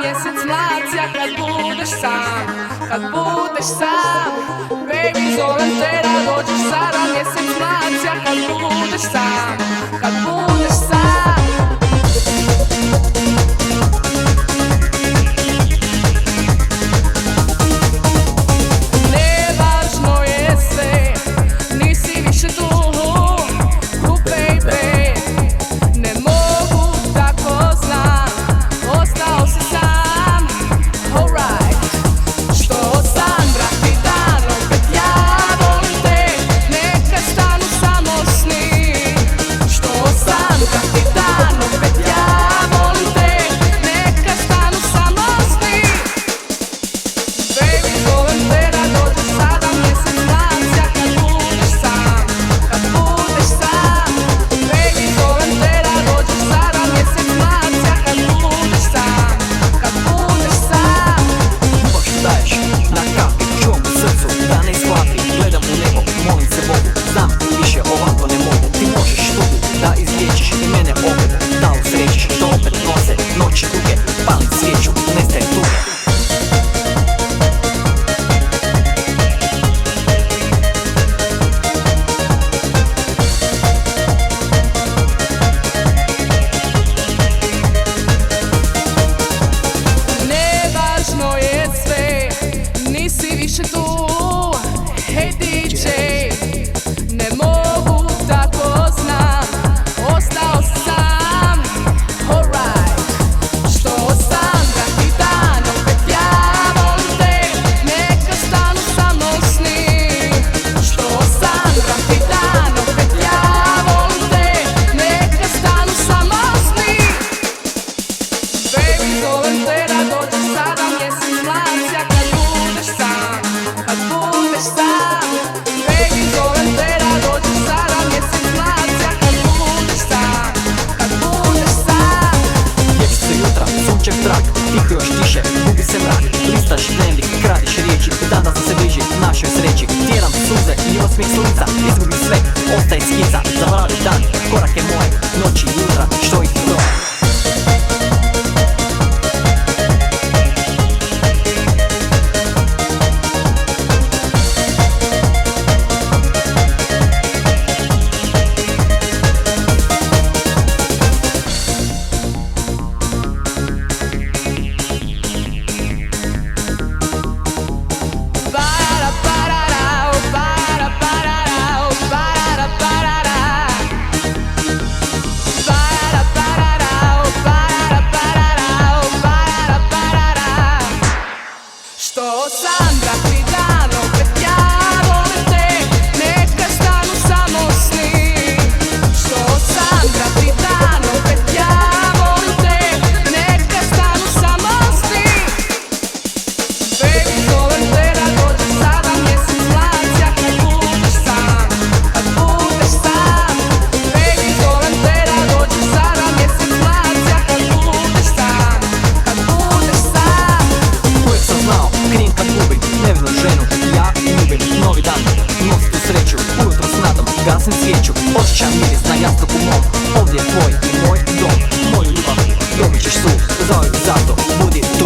mjesec mlacija kad budeš sam, kad budeš sam. Baby, zovem te da dođeš sada, mjesec mlacija kad budeš sam, kad budeš sam. Nevažno je sve, nisi više tu, baby. Ne mogu, tako znam, ostao si sam, alright. Što sam, brati, dan, opet ja volim te, neka stanu samo sni. Što sam, brati, dan, opet ja volim te, neka stanu samo sni. Baby, zovem te da dođeš sada, mjesec mlacija kad budeš sam, kad budeš sam. Baby, zovem te da dođeš sada, mjesec mlacija kad budeš sam, kad budeš sam. Ljubav što daješ na kapi, čuvam u srcu da ne shvatim. Gledam u nebo, molim se Bogu, znam više ovako ne mogu. Ti možeš tugu da izliječiš i mene opet, da usrećiš što opet nose noći duge. Palim svijeću, nestaje tuge. Nevažno je sve, nisi više tu, hej DJ. Ne mogu, tako znam, ostao si sam, alright. Što sam, brati, dan, opet ja volim te, neka stanu samo sni. Što sam, brati, dan, opet ja volim te, neka stanu samo sni. Baby, zovem te da dođeš sada, mjesec mlacija kad budeš sam, kad budeš sam. Baby, zovem te da dođeš sada, mjesec mlacija kad budeš sam, kad budeš sam. Lječice jutra, sunčev trak, tiho još tiše, gubi se mrak. Listaš dnevnik, kradiš riječi, dan da se bliži našoj sreći. Tjeram suze i osmijeh sunca, izgubim sve, ostaje skica. Zavrali dan, korake moje, noći i jutra, što ih broje. Što sam, brati, dan, opet ja volim te, neka stanu samo sni. Što sam, brati, dan, opet ja volim te, neka stanu samo sni. Baby, zovem te da dođeš sada, mjesec mlacija kad budeš sam, kad budeš sam. Baby, zovem te da dođeš sada, mjesec mlacija kad budeš sam, kad budeš sam. Uvijek sam znao, krijem kad gubim nevinu ženu, ja ljubim novi dan, nosit u sreću, ujutro s nadom, gasim svijeću, osjećam miris na jastuku mom, ovdje je tvoj i moj dom, moju ljubav, dobit ćeš sud, zauvijek zato, budi tu.